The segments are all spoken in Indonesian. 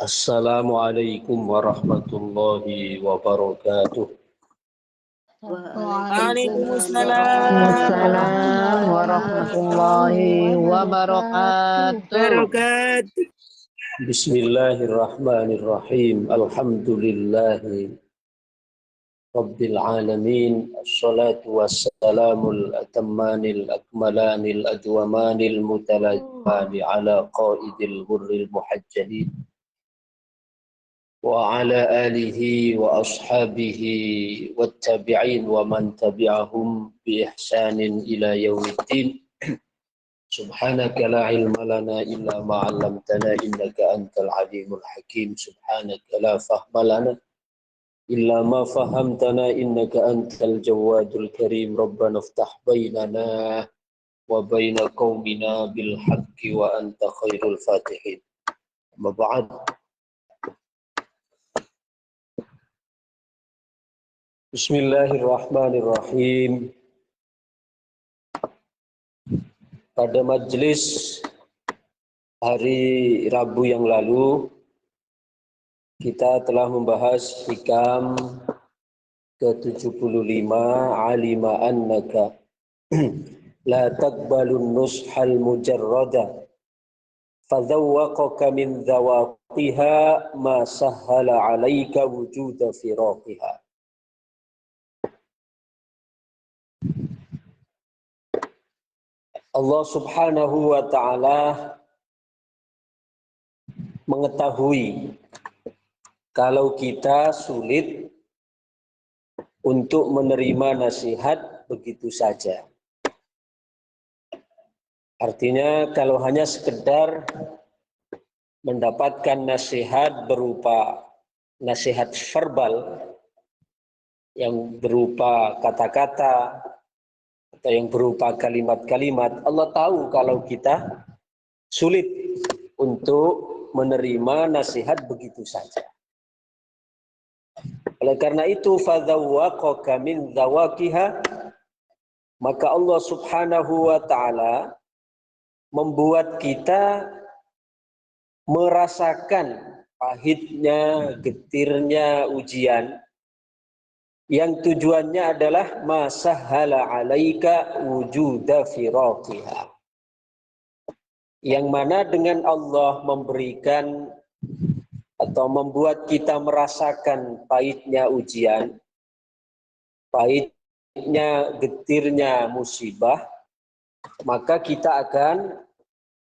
Assalamualaikum warahmatullahi wabarakatuh. Waalaikumsalam warahmatullahi wabarakatuh. Bismillahirrahmanirrahim. Alhamdulillahi Rabbil alamin. Assalatu wassalamul atammanil akmalanil adwamanil mutalazimani ala qaidil ghurril muhajjalin wa ala alihi wa ashabihi wattabi'in wa man tabi'ahum bi ihsanin ila yaumiddin. Subhanaka la ilma lana illa ma 'allamtana innaka antal alimul hakim. Subhanaka la fahma lana illa ma fahamtana innaka antal jawadul karim. Rabbana iftah bainana wa baina qaumina bil haqqi wa anta khairul fatihin. Amma ba'd. Bismillahirrahmanirrahim. Pada majelis hari Rabu yang lalu, kita telah membahas hikam ke-75, alima annaka la taqbalun nushal mujarrada fadhawwaqaka min dhawaqiha ma sahhala alaika wujuda firaqiha. Allah subhanahu wa ta'ala mengetahui kalau kita sulit untuk menerima nasihat begitu saja. Artinya kalau hanya sekedar mendapatkan nasihat berupa nasihat verbal yang berupa kata-kata atau yang berupa kalimat-kalimat, Allah tahu kalau kita sulit untuk menerima nasihat begitu saja. Oleh karena itu, fadzawwaqaka min dzawaqiha, maka Allah subhanahu wa ta'ala membuat kita merasakan pahitnya, getirnya ujian yang tujuannya adalah masahhala alaika wujuda firaqiha, yang mana dengan Allah memberikan atau membuat kita merasakan pahitnya ujian, pahitnya getirnya musibah, maka kita akan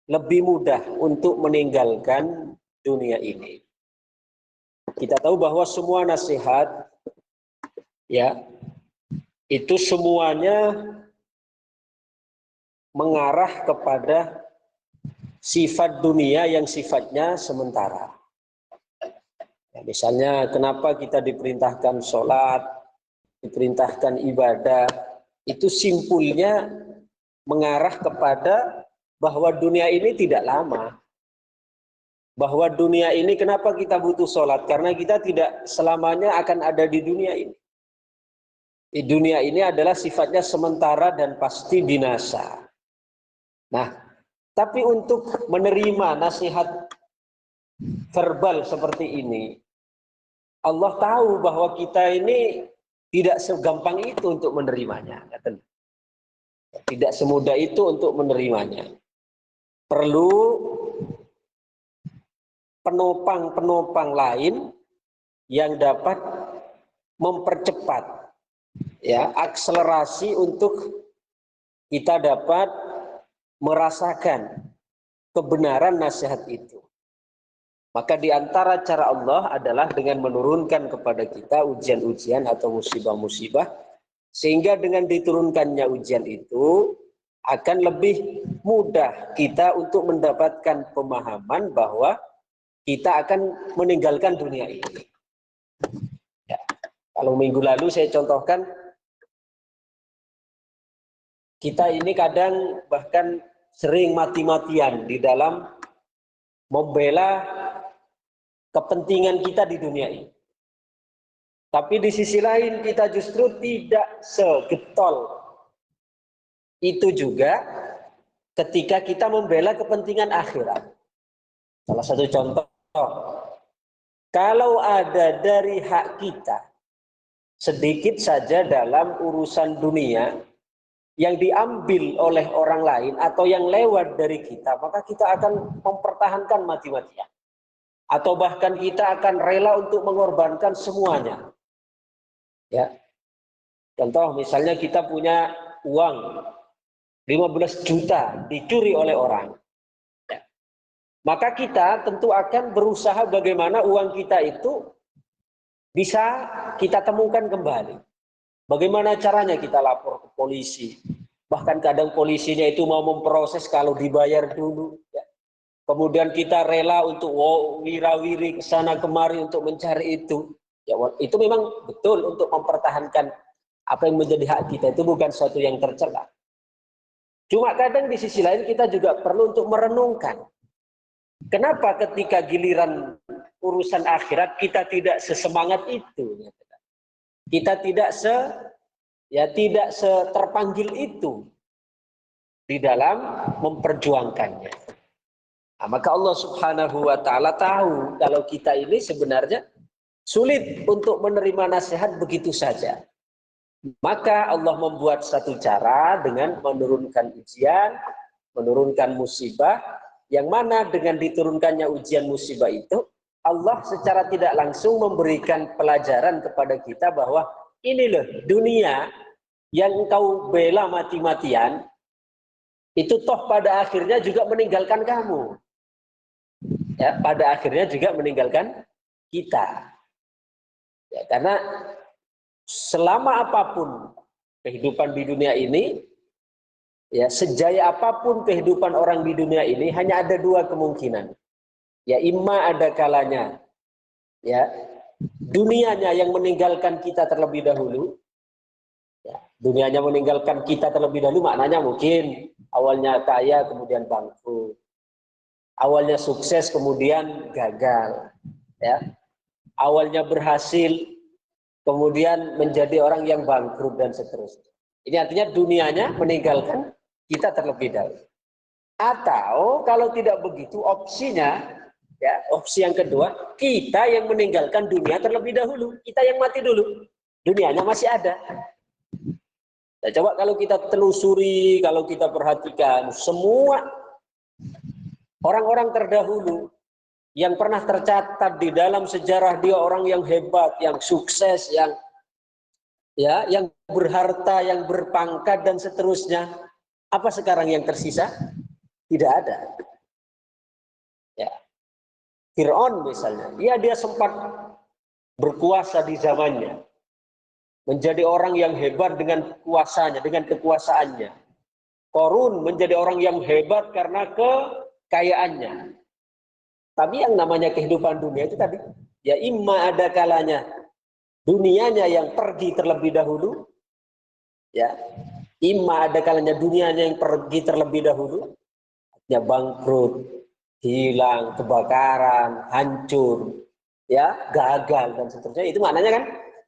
lebih mudah untuk meninggalkan dunia ini. Kita tahu bahwa semua nasihat, ya, itu semuanya mengarah kepada sifat dunia yang sifatnya sementara. Ya, misalnya kenapa kita diperintahkan sholat, diperintahkan ibadah, itu simpulnya mengarah kepada bahwa dunia ini tidak lama. Bahwa dunia ini kenapa kita butuh sholat? Karena kita tidak selamanya akan ada di dunia ini. Di dunia ini adalah sifatnya sementara dan pasti binasa. Nah, tapi untuk menerima nasihat verbal seperti ini, Allah tahu bahwa kita ini tidak segampang itu untuk menerimanya. Tidak semudah itu untuk menerimanya. Perlu penopang-penopang lain yang dapat mempercepat, ya, akselerasi untuk kita dapat merasakan kebenaran nasihat itu. Maka di antara cara Allah adalah dengan menurunkan kepada kita ujian-ujian atau musibah-musibah, sehingga dengan diturunkannya ujian itu akan lebih mudah kita untuk mendapatkan pemahaman bahwa kita akan meninggalkan dunia ini. Ya. Kalau minggu lalu saya contohkan, kita ini kadang bahkan sering mati-matian di dalam membela kepentingan kita di dunia ini. Tapi di sisi lain kita justru tidak segetol itu juga ketika kita membela kepentingan akhirat. Salah satu contoh, kalau ada dari hak kita sedikit saja dalam urusan dunia yang diambil oleh orang lain atau yang lewat dari kita, maka kita akan mempertahankan mati-matian. Atau bahkan kita akan rela untuk mengorbankan semuanya. Ya. Contoh misalnya kita punya uang 15 juta dicuri oleh orang. Ya. Maka kita tentu akan berusaha bagaimana uang kita itu bisa kita temukan kembali. Bagaimana caranya kita lapor ke polisi. Bahkan kadang polisinya itu mau memproses kalau dibayar dulu. Ya. Kemudian kita rela untuk wirawiri ke sana kemari untuk mencari itu. Ya, itu memang betul untuk mempertahankan apa yang menjadi hak kita, itu bukan sesuatu yang tercela. Cuma kadang di sisi lain kita juga perlu untuk merenungkan. Kenapa ketika giliran urusan akhirat kita tidak sesemangat itu? Kita tidak terpanggil itu di dalam memperjuangkannya. Nah, maka Allah Subhanahu wa taala tahu kalau kita ini sebenarnya sulit untuk menerima nasihat begitu saja. Maka Allah membuat satu cara dengan menurunkan ujian, menurunkan musibah, yang mana dengan diturunkannya ujian musibah itu, Allah secara tidak langsung memberikan pelajaran kepada kita bahwa ini loh dunia yang engkau bela mati-matian, itu toh pada akhirnya juga meninggalkan kamu. Ya, pada akhirnya juga meninggalkan kita. Ya, karena selama apapun kehidupan di dunia ini, ya sejaya apapun kehidupan orang di dunia ini, hanya ada dua kemungkinan. Ya, imma ada kalanya, ya dunianya yang meninggalkan kita terlebih dahulu. Ya, dunianya meninggalkan kita terlebih dahulu, maknanya mungkin awalnya kaya kemudian bangkrut, awalnya sukses kemudian gagal, ya awalnya berhasil kemudian menjadi orang yang bangkrut dan seterusnya. Ini artinya dunianya meninggalkan kita terlebih dahulu. Atau kalau tidak begitu opsinya, ya opsi yang kedua, kita yang meninggalkan dunia terlebih dahulu, kita yang mati dulu, dunianya masih ada. Nah, coba kalau kita telusuri, kalau kita perhatikan, semua orang-orang terdahulu yang pernah tercatat di dalam sejarah dia orang yang hebat, yang sukses, yang berharta, yang berpangkat dan seterusnya. Apa sekarang yang tersisa? Tidak ada. Ya. Fir'aun misalnya, dia sempat berkuasa di zamannya. Menjadi orang yang hebat dengan kuasanya, dengan kekuasaannya. Qarun menjadi orang yang hebat karena kekayaannya. Tapi yang namanya kehidupan dunia itu tadi, ya imma ada kalanya dunianya yang pergi terlebih dahulu, ya imma ada kalanya dunianya yang pergi terlebih dahulu, ya bangkrut, hilang, kebakaran, hancur, ya gagal dan seterusnya. Itu maknanya kan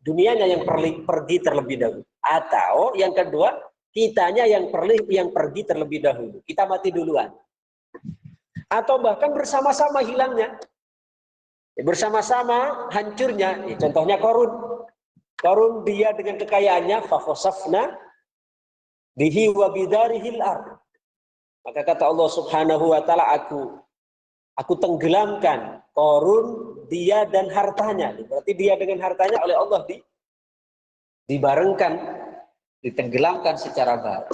dunianya yang pergi terlebih dahulu. Atau yang kedua, kitanya yang pergi terlebih dahulu. Kita mati duluan. Atau bahkan bersama-sama hilangnya. Bersama-sama hancurnya. Contohnya Qarun. Qarun dia dengan kekayaannya, fakhosafna bihi wa bidarihil ard. Maka kata Allah Subhanahu wa taala, aku tenggelamkan Qarun, dia dan hartanya. Berarti dia dengan hartanya oleh Allah dibarengkan, ditenggelamkan secara baru.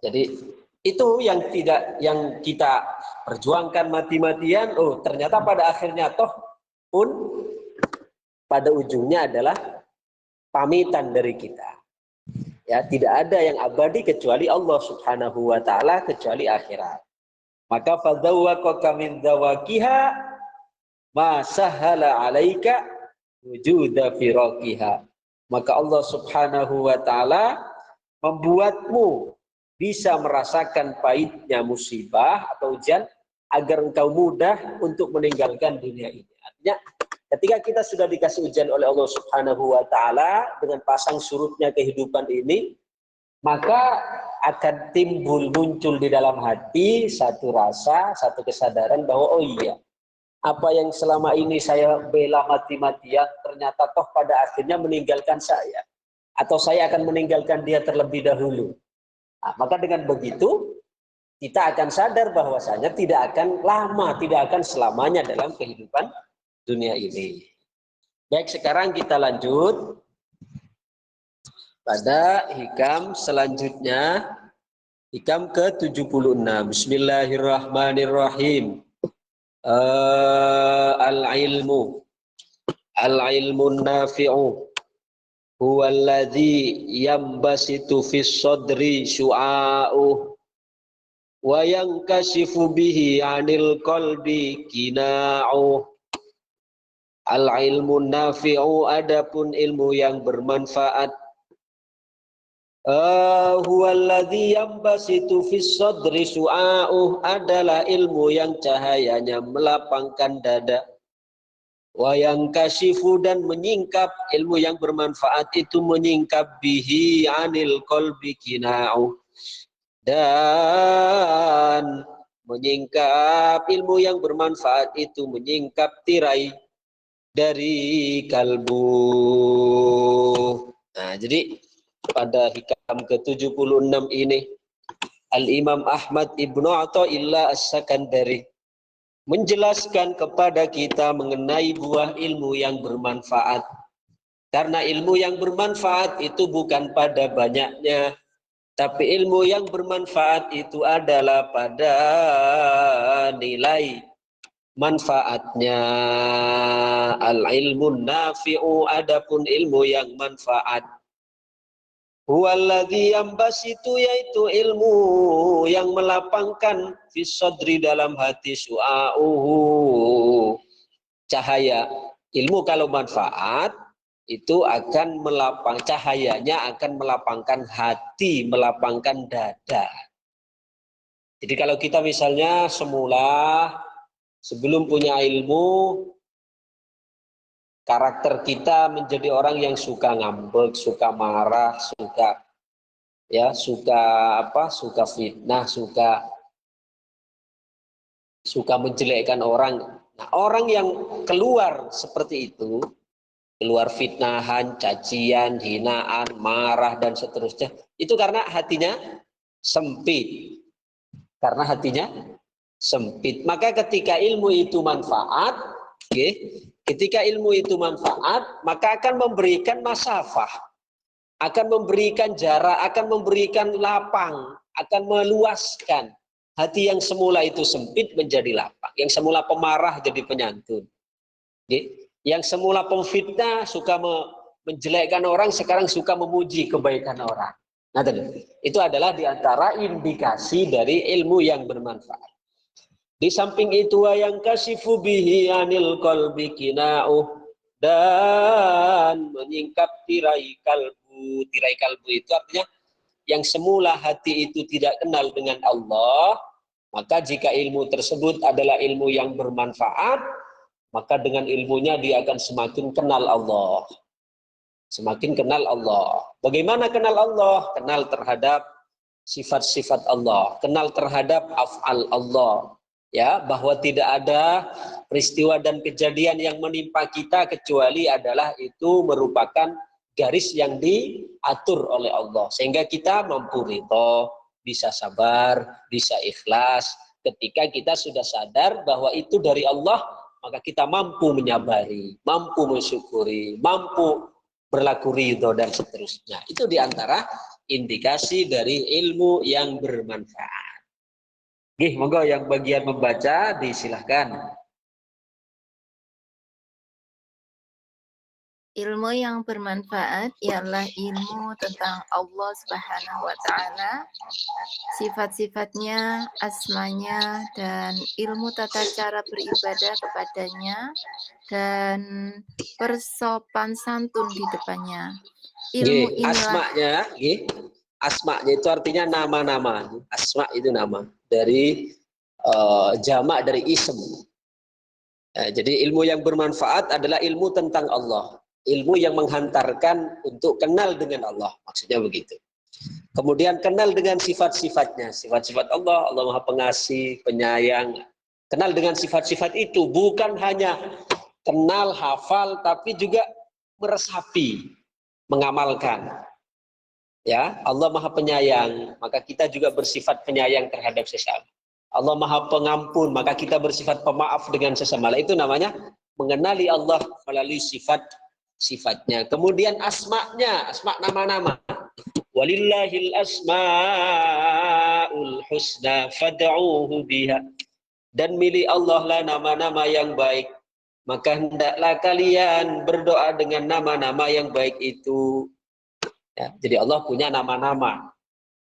Jadi itu yang kita perjuangkan mati-matian. Oh, ternyata pada akhirnya toh pun pada ujungnya adalah pamitan dari kita. Ya, tidak ada yang abadi kecuali Allah Subhanahu wa taala, kecuali akhirat. Maka fadzawwaqaka min dawaqiha ma sahala 'alaika wujuda firaqiha. Maka Allah Subhanahu wa taala membuatmu bisa merasakan pahitnya musibah atau ujian agar engkau mudah untuk meninggalkan dunia ini. Artinya ketika kita sudah dikasih ujian oleh Allah Subhanahu wa taala dengan pasang surutnya kehidupan ini, maka akan muncul di dalam hati satu rasa, satu kesadaran bahwa oh iya, Apa yang selama ini saya bela mati-matian ternyata toh pada akhirnya meninggalkan saya. Atau saya akan meninggalkan dia terlebih dahulu. Nah, maka dengan begitu kita akan sadar bahwasanya tidak akan lama, tidak akan selamanya dalam kehidupan dunia ini. Baik, sekarang kita lanjut pada hikam selanjutnya, hikam ke-76. Bismillahirrahmanirrahim. Al-ilmu nafi'u huwa alladhi yambasitu fis sadri syu'a'uh wa yankashifu bihi 'anil qalbi kina'uh. Al-ilmu nafi'u, adapun ilmu yang bermanfaat, huwa alladhi yambasitu fis sadri syu'a'uh, adalah ilmu yang cahayanya melapangkan dada. Wa yang kasyifu, dan menyingkap, ilmu yang bermanfaat itu menyingkap bihi 'anil qalbi kina'u, dan menyingkap, ilmu yang bermanfaat itu menyingkap tirai dari kalbu. Nah, jadi pada hikam ke-76 ini Al-Imam Ahmad Ibnu Athaillah As-Sakandari menjelaskan kepada kita mengenai buah ilmu yang bermanfaat. Karena ilmu yang bermanfaat itu bukan pada banyaknya, tapi ilmu yang bermanfaat itu adalah pada nilai manfaatnya. Al-ilmu nafi'u, adapun ilmu yang manfaat, huwaladzi yambasitu, yaitu ilmu yang melapangkan fis sadri, dalam hati, syu'a'uhu, cahaya. Ilmu kalau manfaat itu akan melapang, cahayanya akan melapangkan hati, melapangkan dada. Jadi kalau kita misalnya semula sebelum punya ilmu, karakter kita menjadi orang yang suka ngambek, suka marah, suka fitnah, suka menjelekkan orang. Nah, orang yang keluar seperti itu, keluar fitnahan, cacian, hinaan, marah dan seterusnya, itu karena hatinya sempit. Karena hatinya sempit. Maka ketika ilmu itu manfaat, ketika ilmu itu manfaat, maka akan memberikan masafah, akan memberikan jarak, akan memberikan lapang, akan meluaskan. Hati yang semula itu sempit menjadi lapang, yang semula pemarah jadi penyantun, yang semula pemfitnah, suka menjelekkan orang, sekarang suka memuji kebaikan orang. Nah, itu adalah diantara indikasi dari ilmu yang bermanfaat. Di samping itu, yang kasifu bihi 'anil qalbi kina'uh, dan menyingkap tirai kalbu. Tirai kalbu itu artinya yang semula hati itu tidak kenal dengan Allah, maka jika ilmu tersebut adalah ilmu yang bermanfaat, maka dengan ilmunya dia akan semakin kenal Allah. Semakin kenal Allah. Bagaimana kenal Allah? Kenal terhadap sifat-sifat Allah, kenal terhadap af'al Allah. Ya, bahwa tidak ada peristiwa dan kejadian yang menimpa kita kecuali adalah itu merupakan garis yang diatur oleh Allah, sehingga kita mampu ridho, bisa sabar, bisa ikhlas. Ketika kita sudah sadar bahwa itu dari Allah, maka kita mampu menyabari, mampu mensyukuri, mampu berlaku ridho dan seterusnya. Itu diantara indikasi dari ilmu yang bermanfaat. Monggo yang bagian membaca disilahkan. Ilmu yang bermanfaat ialah ilmu tentang Allah Subhanahu wa Ta'ala, sifat-sifatnya, asmanya, dan ilmu tata cara beribadah kepadanya, dan persopan santun di depannya. Ilmu inilah asmanya itu artinya nama-nama. Asma itu nama dari jamak dari ism. Jadi ilmu yang bermanfaat adalah ilmu tentang Allah, ilmu yang menghantarkan untuk kenal dengan Allah, maksudnya begitu. Kemudian kenal dengan sifat-sifatnya, sifat-sifat Allah. Allah Maha Pengasih, Penyayang, Kenal dengan sifat-sifat itu, bukan hanya kenal, hafal, tapi juga meresapi, mengamalkan. Ya, Allah Maha Penyayang, maka kita juga bersifat penyayang terhadap sesama. Allah Maha Pengampun, maka kita bersifat pemaaf dengan sesama. Itu namanya mengenali Allah melalui sifat-sifatnya. Kemudian asma'nya, asma' nama-nama. Walillahil asma'ul husna fad'uhu biha. Dan milik Allah lah nama-nama yang baik. Maka hendaklah kalian berdoa dengan nama-nama yang baik itu. Ya, jadi Allah punya nama-nama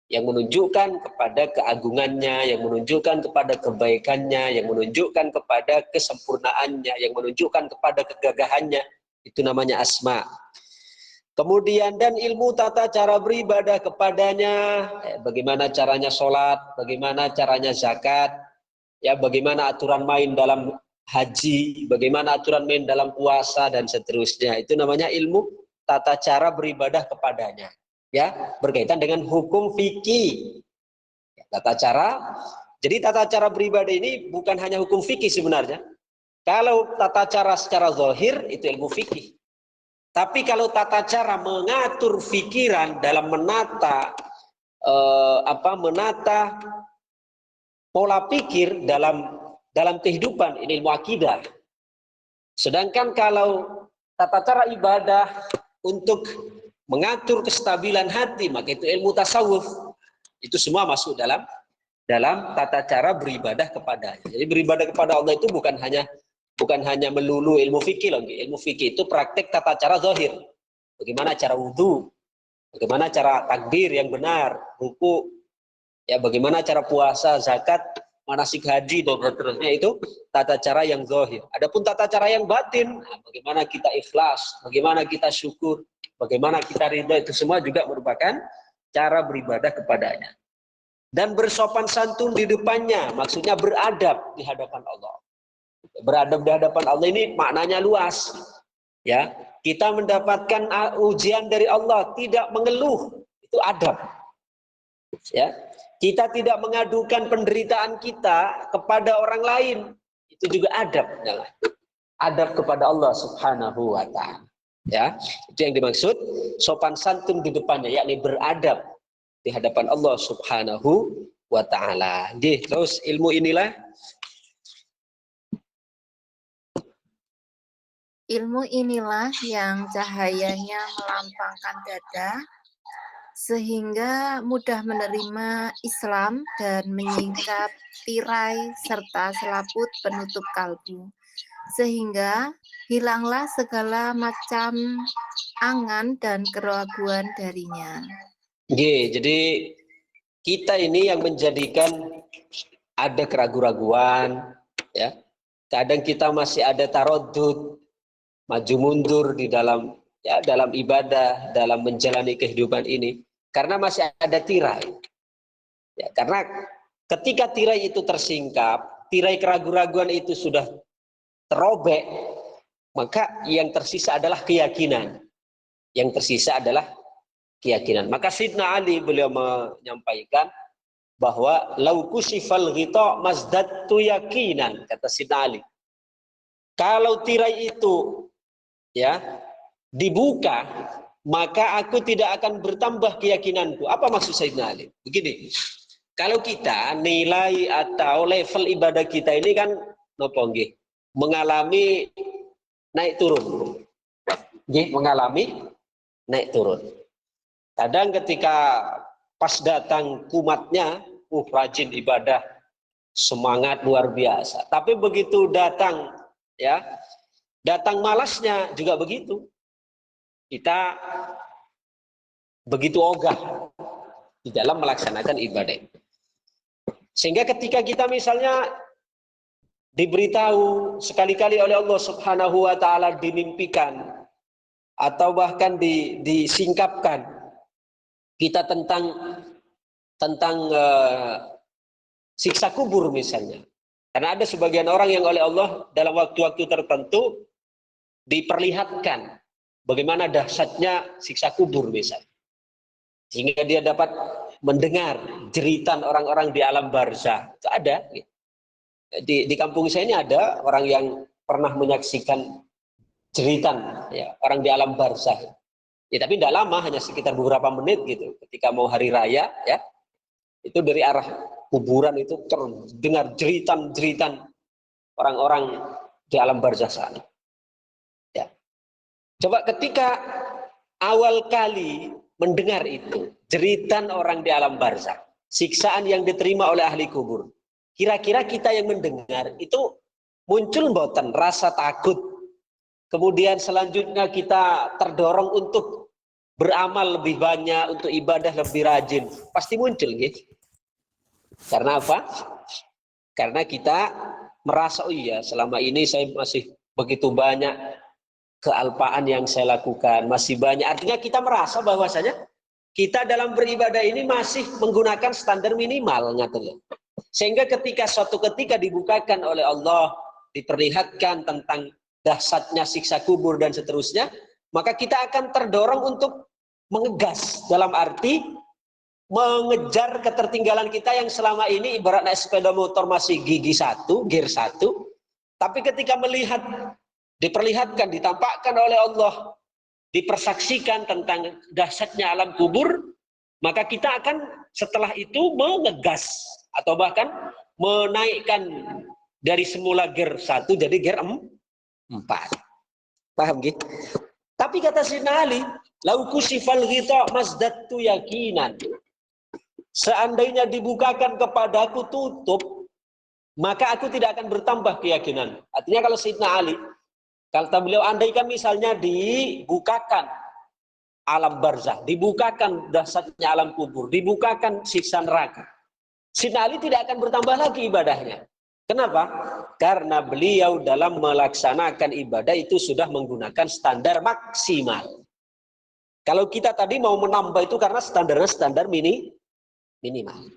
yang menunjukkan kepada keagungannya, yang menunjukkan kepada kebaikannya, yang menunjukkan kepada kesempurnaannya, yang menunjukkan kepada kegagahannya. Itu namanya asma. Kemudian dan ilmu tata cara beribadah kepadanya, bagaimana caranya sholat, bagaimana caranya zakat, ya bagaimana aturan main dalam haji, bagaimana aturan main dalam puasa dan seterusnya. Itu namanya ilmu tata cara beribadah kepadanya. Ya, berkaitan dengan hukum fikih. Tata cara. Jadi tata cara beribadah ini bukan hanya hukum fikih sebenarnya. Kalau tata cara secara zahir itu ilmu fikih. Tapi kalau tata cara mengatur pikiran dalam menata menata pola pikir dalam kehidupan, ini ilmu akidah. Sedangkan kalau tata cara ibadah untuk mengatur kestabilan hati, maka itu ilmu tasawuf. Itu semua masuk dalam tata cara beribadah kepadanya. Jadi beribadah kepada Allah itu bukan hanya melulu ilmu fikih loh. Ilmu fikih itu praktek tata cara zahir. Bagaimana cara wudu, bagaimana cara takbir yang benar, ruku, ya bagaimana cara puasa, zakat, manasik haji dan seterusnya, itu tata cara yang zahir. Adapun tata cara yang batin, bagaimana kita ikhlas, bagaimana kita syukur, bagaimana kita ridha, itu semua juga merupakan cara beribadah kepadanya. Dan bersopan santun di depannya, maksudnya beradab di hadapan Allah. Beradab di hadapan Allah ini maknanya luas. Ya, kita mendapatkan ujian dari Allah, tidak mengeluh, itu adab. Ya, kita tidak mengadukan penderitaan kita kepada orang lain, itu juga adab. Adab kepada Allah Subhanahu wa Ta'ala. Ya, itu yang dimaksud sopan santun di depannya, yakni beradab di hadapan Allah Subhanahu wa Ta'ala. Terus ilmu inilah, ilmu inilah yang cahayanya melampangkan dada sehingga mudah menerima Islam dan menyingkap tirai serta selaput penutup kalbu, sehingga hilanglah segala macam angan dan keraguan darinya. Jadi kita ini yang menjadikan ada keraguan-raguan, ya. Kadang kita masih ada tarodud, maju mundur di dalam ibadah, dalam menjalani kehidupan ini, karena masih ada tirai. Ya, karena ketika tirai itu tersingkap, tirai keraguan-raguan itu sudah terobek, maka yang tersisa adalah keyakinan. Yang tersisa adalah keyakinan. Maka Sayyidina Ali beliau menyampaikan bahwa lau kusifal ghita mazdadtu yakinan, kata Sayyidina Ali. Kalau tirai itu ya dibuka, maka aku tidak akan bertambah keyakinanku. Apa maksud Sayyidina Ali? Begini, kalau kita nilai atau level ibadah kita ini kan mengalami naik turun. Mengalami naik turun. Kadang ketika pas datang kumatnya, rajin ibadah, semangat luar biasa. Tapi begitu datang malasnya juga begitu. Kita begitu ogah di dalam melaksanakan ibadah. Sehingga ketika kita misalnya diberitahu sekali-kali oleh Allah Subhanahu wa Ta'ala, dimimpikan atau bahkan disingkapkan kita tentang siksa kubur misalnya. Karena ada sebagian orang yang oleh Allah dalam waktu-waktu tertentu diperlihatkan bagaimana dahsyatnya siksa kubur misalnya. Sehingga dia dapat mendengar jeritan orang-orang di alam barzah. Itu ada. Di kampung saya ini ada orang yang pernah menyaksikan jeritan, ya, orang di alam barzah. Ya, tapi tidak lama, hanya sekitar beberapa menit gitu. Ketika mau hari raya, ya, itu dari arah kuburan itu terdengar jeritan-jeritan orang-orang di alam barzah sana. Ya. Coba ketika awal kali mendengar itu, jeritan orang di alam barzah, siksaan yang diterima oleh ahli kubur, kira-kira kita yang mendengar itu muncul mboten rasa takut, kemudian selanjutnya kita terdorong untuk beramal lebih banyak, untuk ibadah lebih rajin, pasti muncul gitu. Karena apa? Karena kita merasa, oh iya, selama ini saya masih begitu banyak kealpaan yang saya lakukan, masih banyak. Artinya kita merasa bahwasanya kita dalam beribadah ini masih menggunakan standar minimal, ngatur. Sehingga ketika suatu ketika dibukakan oleh Allah, diperlihatkan tentang dahsyatnya siksa kubur dan seterusnya, maka kita akan terdorong untuk mengegas, dalam arti mengejar ketertinggalan kita yang selama ini ibarat naik sepeda motor masih gigi satu, gear satu, tapi ketika melihat, diperlihatkan, ditampakkan oleh Allah, dipersaksikan tentang dahsyatnya alam kubur, maka kita akan setelah itu mengegas atau bahkan menaikkan dari semula gear 1 jadi gear 4. Paham gitu? Tapi kata Sayyidina Ali, lau kusifal ghita masdattu yakinan. Seandainya dibukakan kepadaku tutup, maka aku tidak akan bertambah keyakinan. Artinya kalau Sayyidina Ali, kata beliau, andaikan misalnya dibukakan alam barzah, dibukakan dahsyatnya alam kubur, dibukakan siksa neraka, Sayyidina Ali tidak akan bertambah lagi ibadahnya. Kenapa? Karena beliau dalam melaksanakan ibadah itu sudah menggunakan standar maksimal. Kalau kita tadi mau menambah itu karena standarnya standar minimal.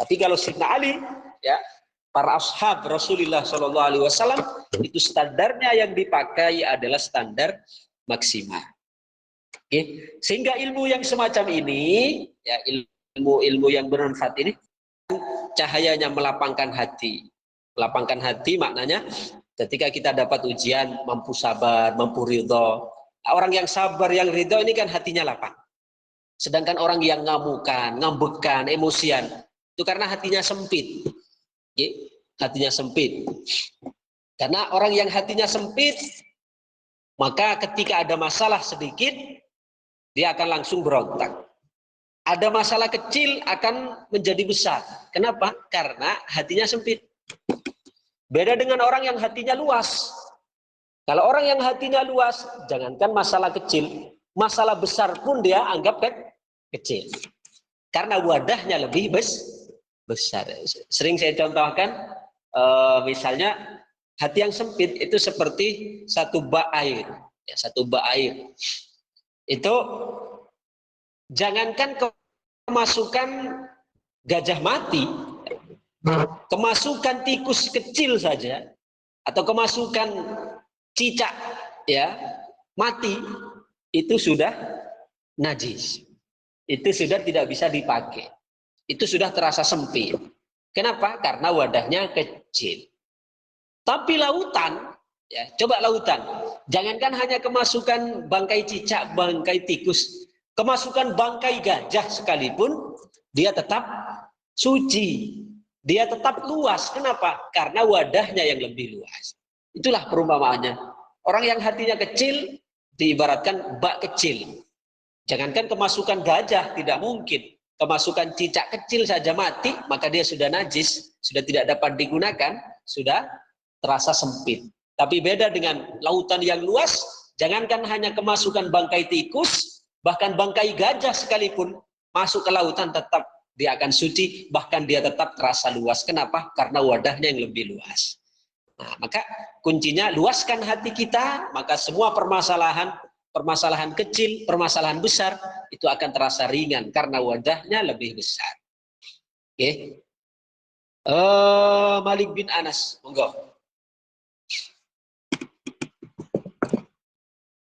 Tapi kalau Sayyidina Ali, ya, para ashab Rasulullah SAW itu standarnya yang dipakai adalah standar maksimal. Oke. Sehingga ilmu yang semacam ini, ya, ilmu yang bermanfaat ini, cahayanya melapangkan hati. Melapangkan hati maknanya ketika kita dapat ujian, mampu sabar, mampu ridho. Orang yang sabar, yang ridho ini kan hatinya lapang. Sedangkan orang yang ngamukan, ngambekan, emosian, itu karena hatinya sempit. Hatinya sempit. Karena orang yang hatinya sempit, maka ketika ada masalah sedikit, dia akan langsung berontak. Ada masalah kecil akan menjadi besar. Kenapa? Karena hatinya sempit. Beda dengan orang yang hatinya luas. Kalau orang yang hatinya luas, jangankan masalah kecil, masalah besar pun dia anggap kecil. Karena wadahnya lebih besar. Sering saya contohkan, misalnya hati yang sempit itu seperti satu bak air. Ya, satu bak air. Itu jangankan kemasukan gajah mati, kemasukan tikus kecil saja, atau kemasukan cicak, ya, mati, itu sudah najis. Itu sudah tidak bisa dipakai. Itu sudah terasa sempit. Kenapa? Karena wadahnya kecil. Tapi lautan, ya, coba lautan. Jangankan hanya kemasukan bangkai cicak, bangkai tikus, kemasukan bangkai gajah sekalipun, dia tetap suci. Dia tetap luas. Kenapa? Karena wadahnya yang lebih luas. Itulah perumpamaannya. Orang yang hatinya kecil, diibaratkan bak kecil. Jangankan kemasukan gajah, tidak mungkin. Kemasukan cicak kecil saja mati, maka dia sudah najis, sudah tidak dapat digunakan, sudah terasa sempit. Tapi beda dengan lautan yang luas, jangankan hanya kemasukan bangkai tikus, bahkan bangkai gajah sekalipun masuk ke lautan tetap dia akan suci, bahkan dia tetap terasa luas. Kenapa? Karena wadahnya yang lebih luas. Nah, maka kuncinya luaskan hati kita, maka semua permasalahan kecil, permasalahan besar itu akan terasa ringan karena wadahnya lebih besar. Oke. Malik bin Anas, monggo.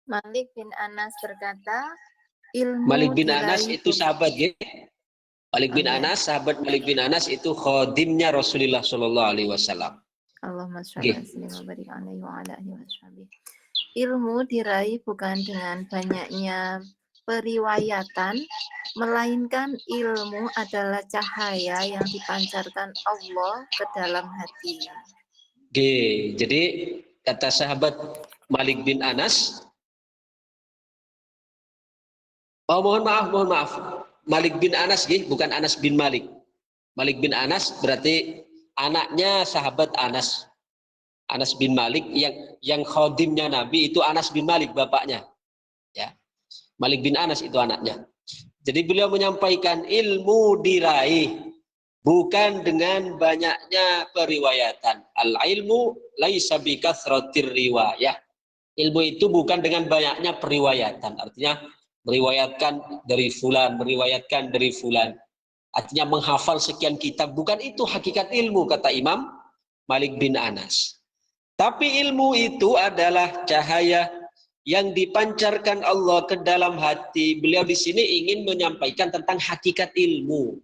Malik bin Anas berkata, ilmu Malik bin Anas diraih itu sahabat, ya. Malik bin Anas, sahabat Malik bin Anas itu khodimnya Rasulullah SAW. Allahumma sholli wa sallim wa barik alaihi wa ala alihi wa sahbihi. Ilmu diraih bukan dengan banyaknya periwayatan, melainkan ilmu adalah cahaya yang dipancarkan Allah ke dalam hati. Oke, jadi kata sahabat Malik bin Anas, oh mohon maaf, Malik bin Anas, bukan Anas bin Malik. Malik bin Anas berarti anaknya sahabat Anas. Anas bin Malik yang khadimnya Nabi itu Anas bin Malik bapaknya. Ya. Malik bin Anas itu anaknya. Jadi beliau menyampaikan ilmu diraih bukan dengan banyaknya periwayatan. Al-ilmu laisa bikathratir riwayah. Ilmu itu bukan dengan banyaknya periwayatan. Artinya meriwayatkan dari fulan, meriwayatkan dari fulan. Artinya menghafal sekian kitab, bukan itu hakikat ilmu, kata Imam Malik bin Anas. Tapi ilmu itu adalah cahaya yang dipancarkan Allah ke dalam hati. Beliau di sini ingin menyampaikan tentang hakikat ilmu.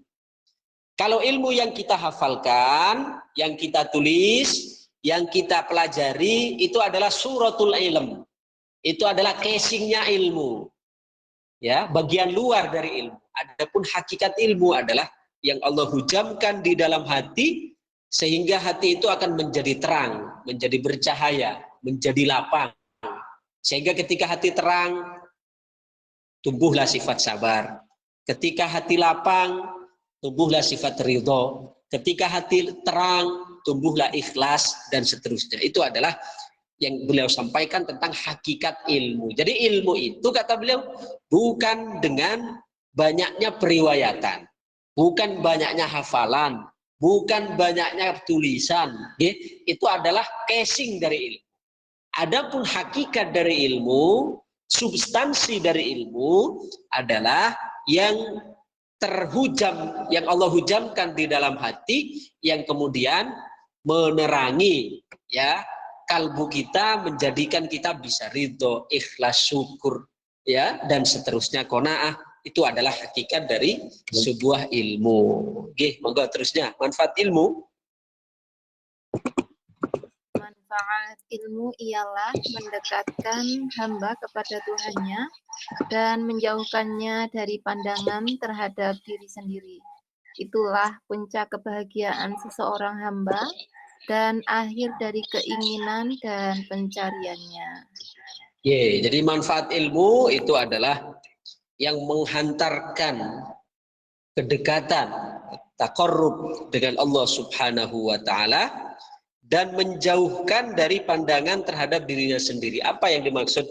Kalau ilmu yang kita hafalkan, yang kita tulis, yang kita pelajari, itu adalah suratul ilm. Itu adalah casingnya ilmu. Ya, bagian luar dari ilmu. Adapun hakikat ilmu adalah yang Allah hujamkan di dalam hati, sehingga hati itu akan menjadi terang, menjadi bercahaya, menjadi lapang. Sehingga ketika hati terang, tumbuhlah sifat sabar. Ketika hati lapang, tumbuhlah sifat ridho. Ketika hati terang, tumbuhlah ikhlas, dan seterusnya. Itu adalah yang beliau sampaikan tentang hakikat ilmu. Jadi ilmu itu, kata beliau, bukan dengan banyaknya periwayatan, bukan banyaknya hafalan, bukan banyaknya tulisan. Itu adalah casing dari ilmu. Adapun hakikat dari ilmu, substansi dari ilmu adalah yang terhujam, yang Allah hujamkan di dalam hati, yang kemudian menerangi ya kalbu kita, menjadikan kita bisa ridho, ikhlas, syukur, ya, dan seterusnya, qanaah. Itu adalah hakikat dari sebuah ilmu. Oke, monggo terusnya. Manfaat ilmu. Manfaat ilmu ialah mendekatkan hamba kepada Tuhannya dan menjauhkannya dari pandangan terhadap diri sendiri. Itulah puncak kebahagiaan seseorang hamba dan akhir dari keinginan dan pencariannya. Jadi manfaat ilmu itu adalah yang menghantarkan kedekatan, taqarrub dengan Allah Subhanahu wa Ta'ala, dan menjauhkan dari pandangan terhadap dirinya sendiri. Apa yang dimaksud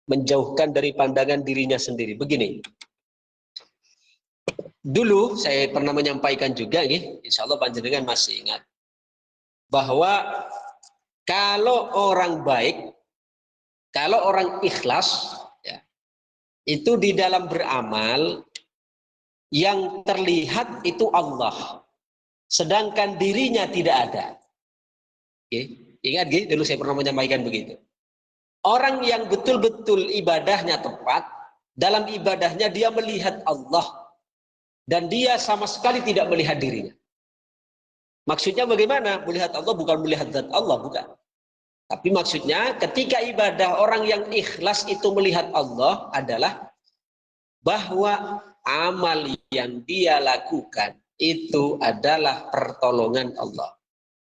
menjauhkan dari pandangan dirinya sendiri? Begini, dulu saya pernah menyampaikan juga, insya Allah panjenengan masih ingat, bahwa kalau orang baik, kalau orang ikhlas, ya, itu di dalam beramal yang terlihat itu Allah, sedangkan dirinya tidak ada. Ingat, dulu saya pernah menyampaikan begitu. Orang yang betul-betul ibadahnya tepat, dalam ibadahnya dia melihat Allah, dan dia sama sekali tidak melihat dirinya. Maksudnya bagaimana? Melihat Allah bukan melihat zat Allah, bukan. Tapi maksudnya ketika ibadah orang yang ikhlas itu melihat Allah adalah bahwa amal yang dia lakukan itu adalah pertolongan Allah,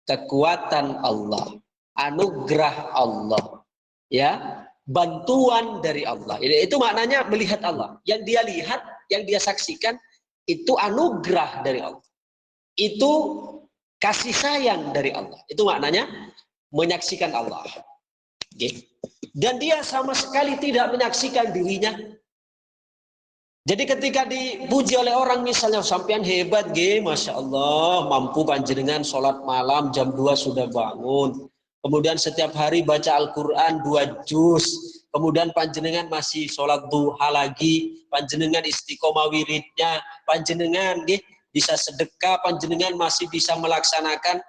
kekuatan Allah, anugerah Allah, ya, bantuan dari Allah. Itu maknanya melihat Allah. Yang dia lihat, yang dia saksikan itu anugerah dari Allah. Itu kasih sayang dari Allah. Itu maknanya menyaksikan Allah. Dan dia sama sekali tidak menyaksikan dirinya. Jadi ketika dipuji oleh orang, misalnya sampean hebat, Masya Allah, mampu panjenengan sholat malam jam 2 sudah bangun. Kemudian setiap hari baca Al-Quran 2 juz. Kemudian panjenengan masih sholat duha lagi. Panjenengan istiqomah wiridnya. Panjenengan bisa sedekah, panjenengan masih bisa melaksanakan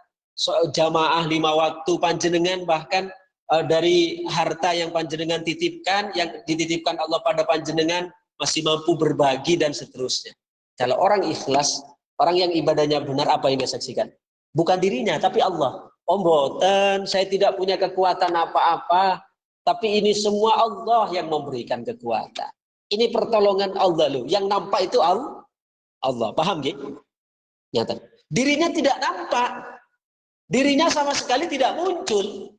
jamaah 5 waktu, panjenengan bahkan dari harta yang panjenengan titipkan, yang dititipkan Allah pada panjenengan, masih mampu berbagi dan seterusnya. Kalau orang ikhlas, orang yang ibadahnya benar, apa yang dia saksikan? Bukan dirinya, tapi Allah. Oh mboten, saya tidak punya kekuatan apa-apa, tapi ini semua Allah yang memberikan kekuatan. Ini pertolongan Allah loh. Yang nampak itu Allah. Paham nggih? Nyata. Dirinya tidak nampak. Dirinya sama sekali tidak muncul.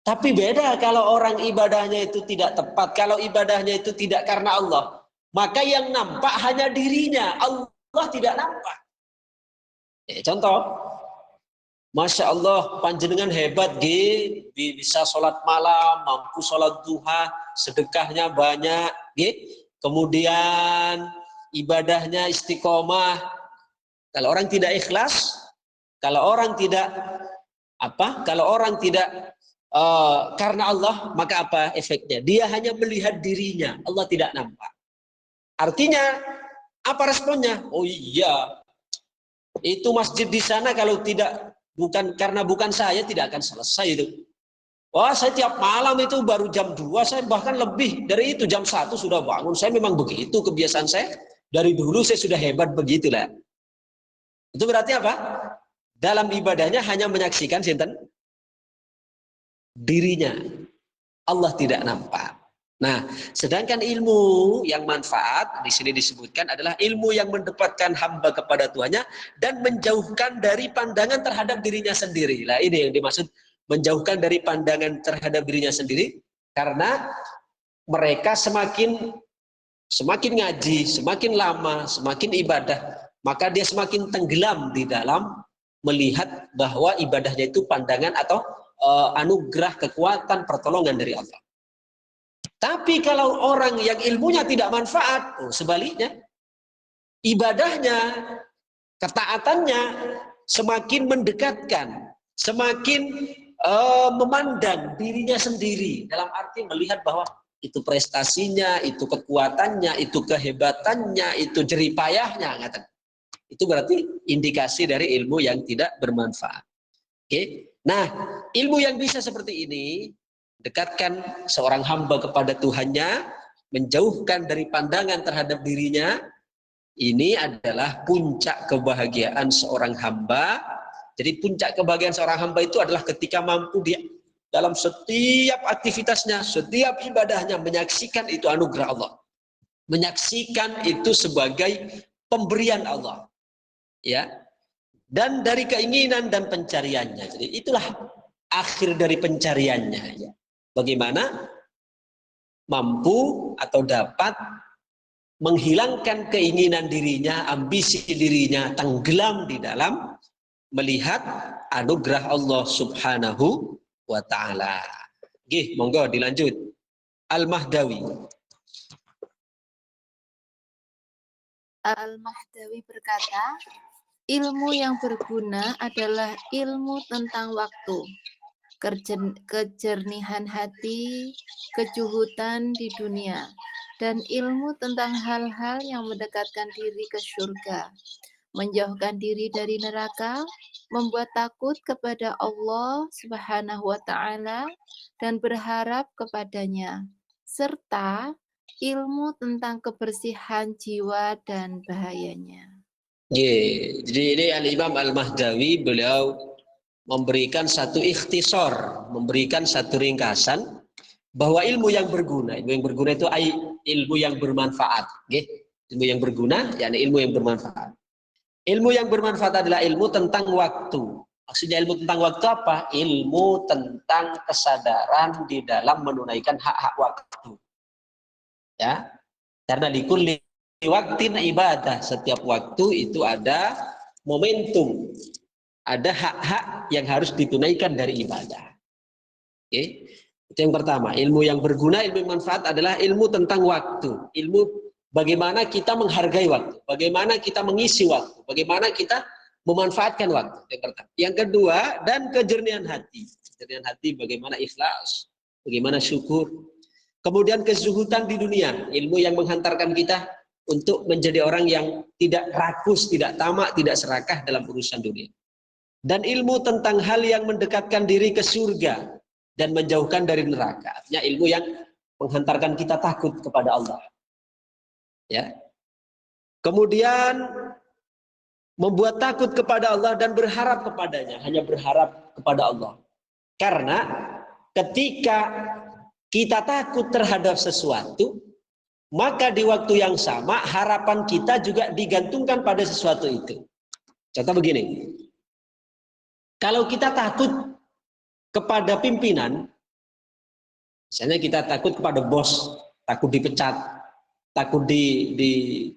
Tapi beda kalau orang ibadahnya itu tidak tepat, kalau ibadahnya itu tidak karena Allah, maka yang nampak hanya dirinya, Allah tidak nampak. Contoh, Masya Allah, panjenengan hebat, bisa sholat malam, mampu sholat duha, sedekahnya banyak, kemudian ibadahnya istiqomah. Kalau orang tidak ikhlas, kalau orang tidak karena Allah, maka apa efeknya? Dia hanya melihat dirinya, Allah tidak nampak. Artinya apa responnya? Oh iya, itu masjid di sana kalau bukan saya tidak akan selesai itu. Wah, saya tiap malam itu baru jam 2, saya bahkan lebih dari itu, jam 1 sudah bangun. Saya memang begitu kebiasaan saya. Dari dulu saya sudah hebat begitulah. Itu berarti apa? Dalam ibadahnya hanya menyaksikan sinten? Dirinya. Allah tidak nampak. Nah, sedangkan ilmu yang manfaat di sini disebutkan adalah ilmu yang mendekatkan hamba kepada Tuhannya dan menjauhkan dari pandangan terhadap dirinya sendiri. Nah, ini yang dimaksud menjauhkan dari pandangan terhadap dirinya sendiri, karena mereka semakin ngaji, semakin lama, semakin ibadah, maka dia semakin tenggelam di dalam melihat bahwa ibadahnya itu pandangan atau anugerah, kekuatan, pertolongan dari Allah. Tapi kalau orang yang ilmunya tidak manfaat, sebaliknya, ibadahnya, ketaatannya semakin mendekatkan, semakin memandang dirinya sendiri, dalam arti melihat bahwa itu prestasinya, itu kekuatannya, itu kehebatannya, itu jeripayahnya. Itu berarti indikasi dari ilmu yang tidak bermanfaat. Oke? Nah, ilmu yang bisa seperti ini dekatkan seorang hamba kepada Tuhannya, menjauhkan dari pandangan terhadap dirinya, ini adalah puncak kebahagiaan seorang hamba. Jadi puncak kebahagiaan seorang hamba itu adalah ketika mampu dia dalam setiap aktivitasnya, setiap ibadahnya menyaksikan itu anugerah Allah, menyaksikan itu sebagai pemberian Allah, ya, dan dari keinginan dan pencariannya. Jadi itulah akhir dari pencariannya, ya. Bagaimana mampu atau dapat menghilangkan keinginan dirinya, ambisi dirinya, tenggelam di dalam melihat anugerah Allah Subhanahu wa ta'ala. Gih, monggo dilanjut. Al-Mahdawi. Al-Mahdawi berkata, ilmu yang berguna adalah ilmu tentang waktu, kejernihan hati, kejuhutan di dunia, dan ilmu tentang hal-hal yang mendekatkan diri ke surga, menjauhkan diri dari neraka, membuat takut kepada Allah Subhanahu wa ta'ala, dan berharap kepadanya, serta ilmu tentang kebersihan jiwa dan bahayanya. Jadi ini Al-Imam Al-Mahdawi, beliau memberikan satu ikhtisar, memberikan satu ringkasan bahwa ilmu yang berguna itu ilmu yang bermanfaat. Ilmu yang berguna, yakni ilmu yang bermanfaat. Ilmu yang bermanfaat adalah ilmu tentang waktu. Maksudnya ilmu tentang waktu apa? Ilmu tentang kesadaran di dalam menunaikan hak-hak waktu. Ya, karena likulli waktin ibadah, setiap waktu itu ada momentum, ada hak-hak yang harus ditunaikan dari ibadah. Oke, itu yang pertama. Ilmu yang berguna, ilmu yang manfaat adalah ilmu tentang waktu. Ilmu bagaimana kita menghargai waktu, bagaimana kita mengisi waktu, bagaimana kita memanfaatkan waktu. Yang pertama. Yang kedua, dan kejernihan hati. Kejernihan hati, bagaimana ikhlas, bagaimana syukur. Kemudian kezuhudan di dunia, ilmu yang menghantarkan kita untuk menjadi orang yang tidak rakus, tidak tamak, tidak serakah dalam urusan dunia. Dan ilmu tentang hal yang mendekatkan diri ke surga dan menjauhkan dari neraka. Artinya ilmu yang menghantarkan kita takut kepada Allah. Ya. Kemudian membuat takut kepada Allah dan berharap kepadanya, hanya berharap kepada Allah. Karena ketika kita takut terhadap sesuatu, maka di waktu yang sama harapan kita juga digantungkan pada sesuatu itu. Contoh begini, kalau kita takut kepada pimpinan, misalnya kita takut kepada bos, takut dipecat, takut di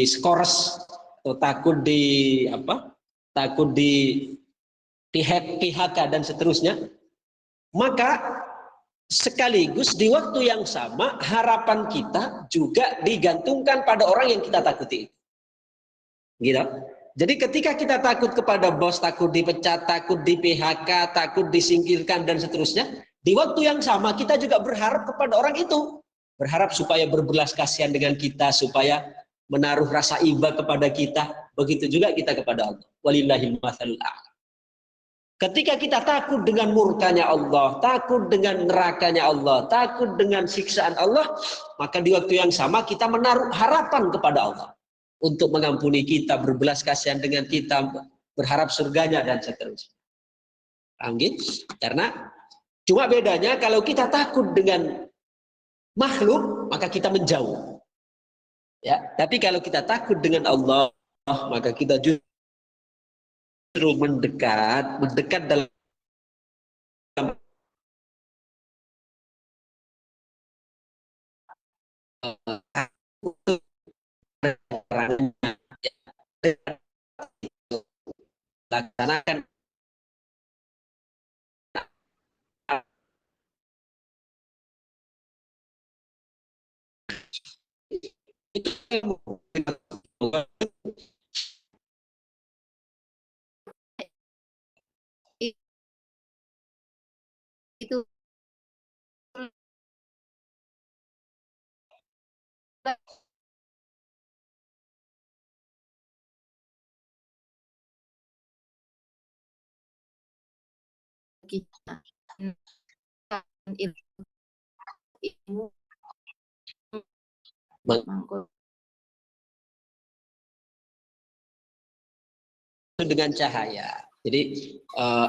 skors, atau takut di apa? Takut di PHK dan seterusnya, maka sekaligus di waktu yang sama harapan kita juga digantungkan pada orang yang kita takuti. Gitu. Jadi ketika kita takut kepada bos, takut dipecat, takut di PHK, takut disingkirkan dan seterusnya, di waktu yang sama kita juga berharap kepada orang itu. Berharap supaya berbelas kasihan dengan kita, supaya menaruh rasa iba kepada kita. Begitu juga kita kepada Allah. Walillahil matsalul a'la. Ketika kita takut dengan murkanya Allah, takut dengan nerakanya Allah, takut dengan siksaan Allah, maka di waktu yang sama kita menaruh harapan kepada Allah untuk mengampuni kita, berbelas kasihan dengan kita, berharap surganya dan seterusnya. Paham gitu? Karena cuma bedanya kalau kita takut dengan makhluk, maka kita menjauh. Ya, tapi kalau kita takut dengan Allah, maka kita justru mendekat dalam laksanakan Itu kita ilmu mangkul dengan cahaya. Jadi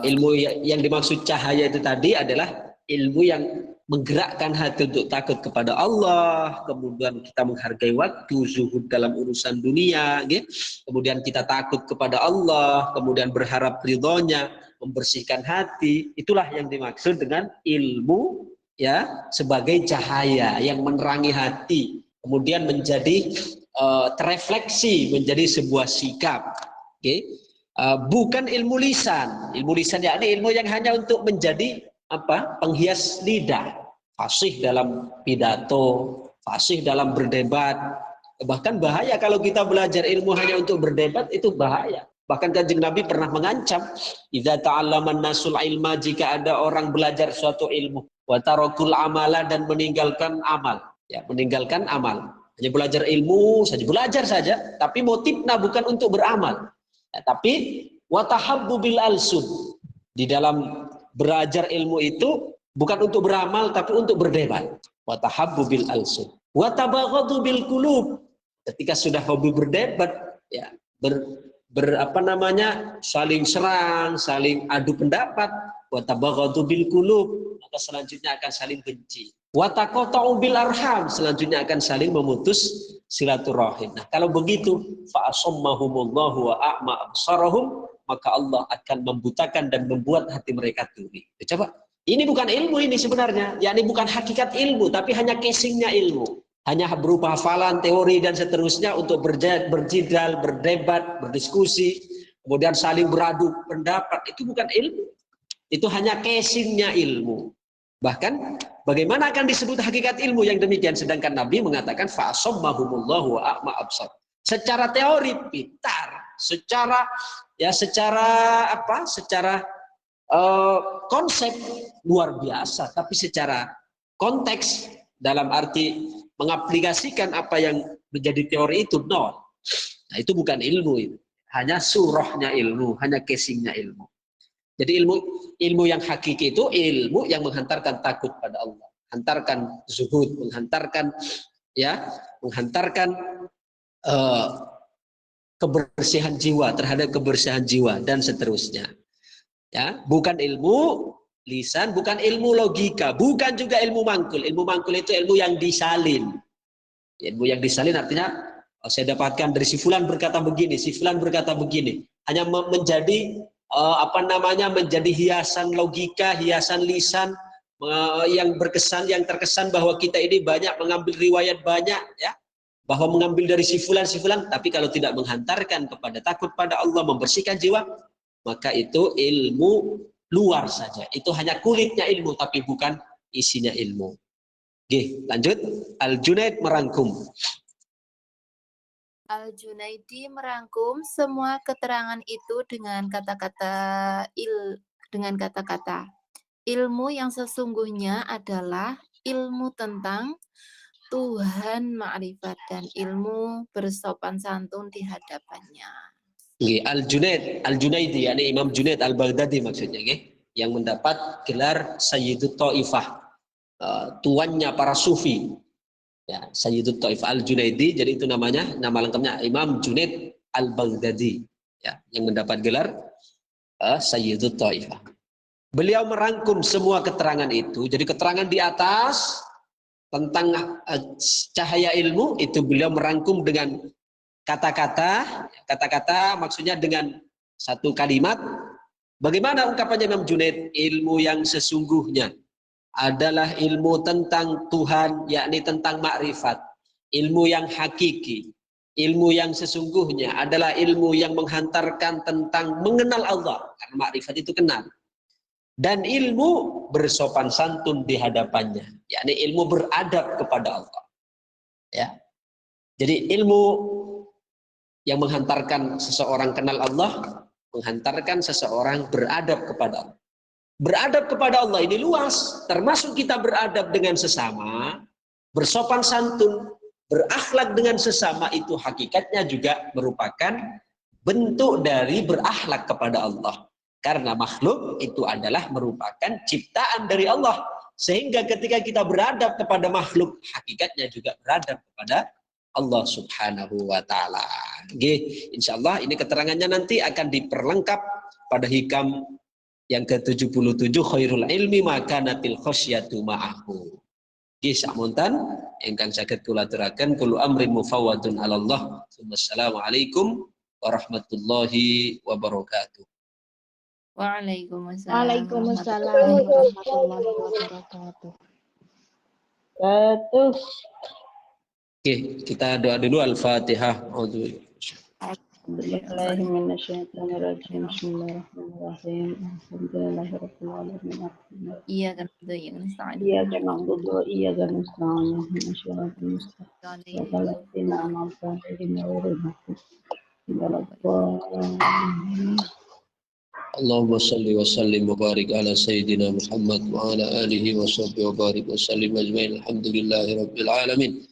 ilmu yang dimaksud cahaya itu tadi adalah ilmu yang menggerakkan hati untuk takut kepada Allah, kemudian kita menghargai waktu, zuhud dalam urusan dunia, gitu. Kemudian kita takut kepada Allah, kemudian berharap ridhonya, membersihkan hati. Itulah yang dimaksud dengan ilmu ya sebagai cahaya yang menerangi hati, kemudian menjadi terefleksi menjadi sebuah sikap. Okay. Bukan ilmu lisan. Ilmu lisan yakni ilmu yang hanya untuk menjadi apa? Penghias lidah, fasih dalam pidato, fasih dalam berdebat. Bahkan bahaya kalau kita belajar ilmu hanya untuk berdebat, itu bahaya. Bahkan Kanjeng Nabi pernah mengancam, idza ta'allaman nasul ilma, jika ada orang belajar suatu ilmu, wa tarakul amala, dan meninggalkan amal. Ya, meninggalkan amal. Hanya belajar ilmu saja, belajar saja, tapi motifnya bukan untuk beramal. Ya, tapi watahabbu bil alsun, di dalam belajar ilmu itu bukan untuk beramal tapi untuk berdebat. Watahabbu bil alsun, watabaghadu bil qulub, ketika sudah hobi berdebat ya saling serang, saling adu pendapat, watabaghadu bil qulub, maka selanjutnya akan saling benci. Wataqata'u bil arham, selanjutnya akan saling memutus silaturahim. Nah, kalau begitu, fa asammahumullahu wa a'ma absarahum, maka Allah akan membutakan dan membuat hati mereka tuli. Coba, ini bukan ilmu ini sebenarnya, yakni bukan hakikat ilmu, tapi hanya casingnya ilmu. Hanya berupa hafalan, teori dan seterusnya untuk berjidal, berdebat, berdiskusi, kemudian saling beradu pendapat. Itu bukan ilmu. Itu hanya casingnya ilmu. Bahkan bagaimana akan disebut hakikat ilmu yang demikian, sedangkan Nabi mengatakan fa'asammahumullahu wa a'ma absar. Secara teori pintar, secara konsep luar biasa, tapi secara konteks dalam arti mengaplikasikan apa yang menjadi teori itu nol. Nah, itu bukan ilmu itu. Hanya surahnya ilmu, hanya casingnya ilmu. Jadi ilmu yang hakiki itu ilmu yang menghantarkan takut pada Allah, menghantarkan zuhud, menghantarkan kebersihan jiwa, terhadap kebersihan jiwa dan seterusnya. Ya, bukan ilmu lisan, bukan ilmu logika, bukan juga ilmu mangkul. Ilmu mangkul itu ilmu yang disalin. Ilmu yang disalin artinya saya dapatkan dari si fulan berkata begini, si fulan berkata begini. Hanya menjadi menjadi hiasan logika, hiasan lisan yang berkesan, yang terkesan bahwa kita ini banyak mengambil riwayat banyak, ya, bahwa mengambil dari si fulan, tapi kalau tidak menghantarkan kepada takut pada Allah, membersihkan jiwa, maka itu ilmu luar saja. Itu hanya kulitnya ilmu, tapi bukan isinya ilmu. Oke, lanjut. Al-Junaid merangkum. Al-Junaidi merangkum semua keterangan itu dengan kata-kata ilmu yang sesungguhnya adalah ilmu tentang Tuhan ma'rifat dan ilmu bersopan santun di hadapannya. Al-Junaidi, yakni Imam Junaid Al-Baghdadi maksudnya, yang mendapat gelar Sayyidut Ta'ifah, tuannya para sufi. Ya, Sayyidut Ta'ifah Al-Junaidi, jadi itu namanya, nama lengkapnya Imam Junaid Al-Baghdadi, ya, yang mendapat gelar Sayyidut Ta'ifah. Beliau merangkum semua keterangan itu. Jadi keterangan di atas tentang cahaya ilmu itu beliau merangkum dengan kata-kata maksudnya dengan satu kalimat. Bagaimana ungkapannya Imam Junaid? Ilmu yang sesungguhnya adalah ilmu tentang Tuhan, yakni tentang makrifat, ilmu yang hakiki. Ilmu yang sesungguhnya adalah ilmu yang menghantarkan tentang mengenal Allah, karena makrifat itu kenal. Dan ilmu bersopan santun di hadapannya, yakni ilmu beradab kepada Allah. Ya. Jadi ilmu yang menghantarkan seseorang kenal Allah, menghantarkan seseorang beradab kepada Allah. Beradab kepada Allah ini luas, termasuk kita beradab dengan sesama, bersopan santun, berakhlak dengan sesama, itu hakikatnya juga merupakan bentuk dari berakhlak kepada Allah. Karena makhluk itu adalah merupakan ciptaan dari Allah. Sehingga ketika kita beradab kepada makhluk, hakikatnya juga beradab kepada Allah subhanahu wa ta'ala. Insyaallah ini keterangannya nanti akan diperlengkap pada hikam yang ke-77, khairul ilmi makanatil khosyatu ma'ahu. Samuntan ingkang saged kula aturaken kullu amrin mufawwadun 'ala Allah. Wassalamualaikum warahmatullahi wabarakatuh. Waalaikumsalam. Waalaikumsalam warahmatullahi wabarakatuh. Betul. Oke, kita doa dulu. Al-Fatihah. Bismillahirrahmanirrahim. Bismillahirrahmanirrahim. Alhamdulillahirabbil alamin. Iyyaka na'budu wa iyyaka nasta'in. Iyyaka na'budu wa iyyaka nasta'in. Ihdinas siratal mustaqim. Shiratal ladzina an'amta 'alaihim ghairil maghdubi 'alaihim. Allahumma salli wa sallim wa barik ala sayyidina Muhammad wa ala alihi wa sahbihi wa barik wa sallim ajma'in. Alhamdulillahi rabbil alamin.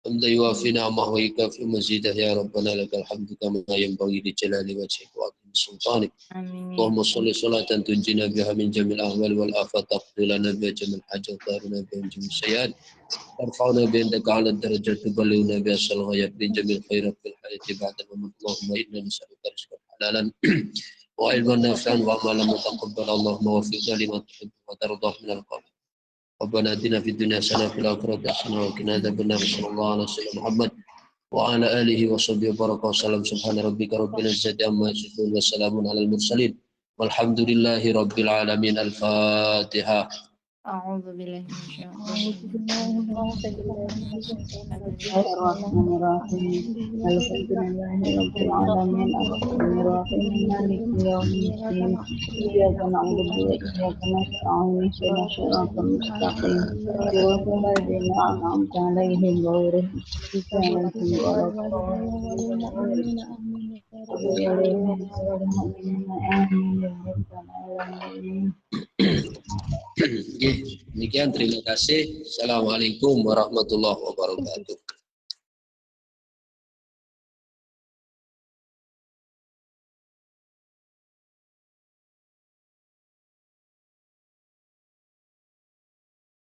Hamda yuafi ni'amahu wa yukafi mazidah ya Rabbana lakal hamdu kama yanbaghi li jalali wajhika wa 'azimi sultanik. Allahumma shalli salatan tunjina biha min jamil ahwal wal afat, taqdi lana biha jamil hajat, tarina biha min jamil sayyat, tarfa'una biha indaka 'ala darajat, tuballighuna biha sal ghayat min jamil khairat fil hayati ba'da mamat. Allahumma inna nas'aluka rizqan halalan wa ilman nafi'an wa amalan mutaqabbalan. Allahumma waffiqna lima tuhibbu wa tardah min al-qawl. Rabbana atina fid dunya hasanah wa fil akhirati hasanah wa qina adzabannar. Sallallahu alaihi wasallam Muhammad wa ala alihi wa sahbihi baraka wasallam. Subhana rabbika rabbil izzati amma yasifun wa salamun alal mursalin walhamdulillahi rabbil alamin. Al-Fatihah. A'udzu billahi minasyaitonir Bismillahirrahmanirrahim. Alhamdulillahirabbil alamin. Arrahmanirrahim. Maliki yaumiddin. Iyyaka na'budu wa iyyaka nasta'in. Ihdinas siratal mustaqim. Shiratal ladzina an'amta alaihim ghairil maghdubi 'alaihim. Demikian, terima kasih. Assalamualaikum warahmatullahi wabarakatuh.